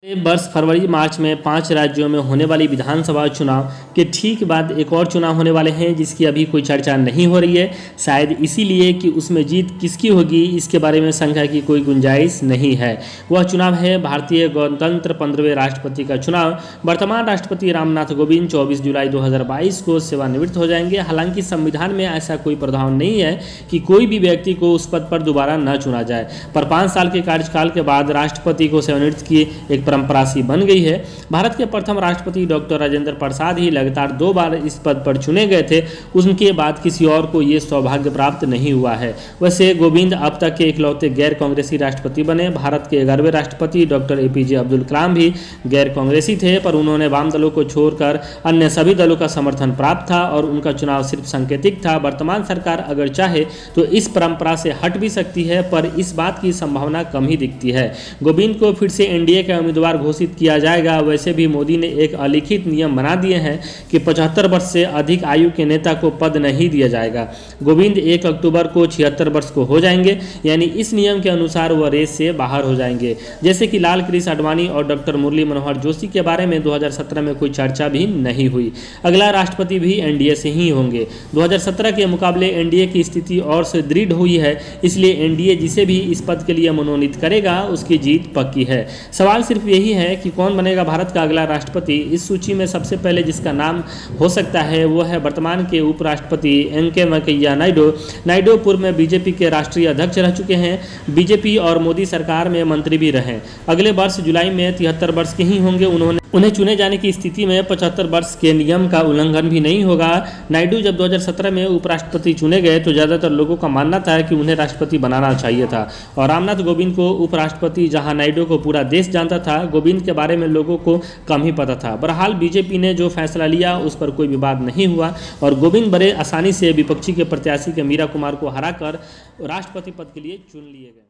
वर्ष फरवरी मार्च में 5 राज्यों में होने वाली विधानसभा चुनाव के ठीक बाद एक और चुनाव होने वाले हैं जिसकी अभी कोई चर्चा नहीं हो रही है, शायद इसीलिए कि उसमें जीत किसकी होगी इसके बारे में शंका की कोई गुंजाइश नहीं है। वह चुनाव है भारतीय गणतंत्र 15वें राष्ट्रपति का चुनाव। वर्तमान राष्ट्रपति रामनाथ कोविंद 24 जुलाई 2022 को सेवानिवृत्त हो जाएंगे। हालांकि संविधान में ऐसा कोई प्रावधान नहीं है कि कोई भी व्यक्ति को उस पद पर दोबारा न चुना जाए, पर 5 साल के कार्यकाल के बाद राष्ट्रपति को सेवानिवृत्त की एक परंपरा सी बन गई है। भारत के प्रथम राष्ट्रपति डॉक्टर राजेंद्र प्रसाद ही लगातार 2 बार इस पद पर चुने गए थे, उनके बाद किसी और को ये सौभाग्य प्राप्त नहीं हुआ है। वैसे गोविंद अब तक के इकलौते गैर कांग्रेसी राष्ट्रपति बने। भारत के 11वें राष्ट्रपति डॉक्टर APJ अब्दुल कलाम भी गैर कांग्रेसी थे, पर उन्होंने वाम दलों को छोड़कर अन्य सभी दलों का समर्थन प्राप्त था और उनका चुनाव सिर्फ सांकेतिक था। वर्तमान सरकार अगर चाहे तो इस परंपरा से हट भी सकती है, पर इस बात की संभावना कम ही दिखती है। गोविंद को फिर से एनडीए का उम्मीदवार घोषित किया जाएगा। वैसे भी मोदी ने एक अलिखित नियम बना दिए हैं कि 75 वर्ष से अधिक आयु के नेता को पद नहीं दिया जाएगा। गोविंद 1 अक्टूबर को 76 वर्ष को हो जाएंगे, यानी इस नियम के अनुसार वह रेस से बाहर हो जाएंगे। जैसे कि लाल कृष्ण आडवाणी और डॉक्टर मुरली मनोहर जोशी के बारे में 2017 में कोई चर्चा भी नहीं हुई। अगला राष्ट्रपति भी एनडीए से ही होंगे। 2017 के मुकाबले एनडीए की स्थिति और से दृढ़ हुई है, इसलिए एनडीए जिसे भी इस पद के लिए मनोनीत करेगा उसकी जीत पक्की है। सवाल सिर्फ यही है कि कौन बनेगा भारत का अगला राष्ट्रपति। इस सूची में सबसे पहले जिसका नाम हो सकता है वो है वर्तमान के उपराष्ट्रपति वेंकैया नायडू पूर्व में बीजेपी के राष्ट्रीय अध्यक्ष रह चुके हैं। बीजेपी और मोदी सरकार में मंत्री भी रहे। अगले वर्ष जुलाई में 73 वर्ष के ही होंगे। उन्हें चुने जाने की स्थिति में 75 वर्ष के नियम का उल्लंघन भी नहीं होगा। नायडू जब 2017 में उपराष्ट्रपति चुने गए तो ज़्यादातर लोगों का मानना था कि उन्हें राष्ट्रपति बनाना चाहिए था और रामनाथ कोविंद को उपराष्ट्रपति, जहां नायडू को पूरा देश जानता था, गोविंद के बारे में लोगों को कम ही पता था। बहरहाल बीजेपी ने जो फैसला लिया उस पर कोई विवाद नहीं हुआ और गोविंद बड़े आसानी से विपक्षी के प्रत्याशी के मीरा कुमार को हराकर राष्ट्रपति पद के लिए चुन लिए गए।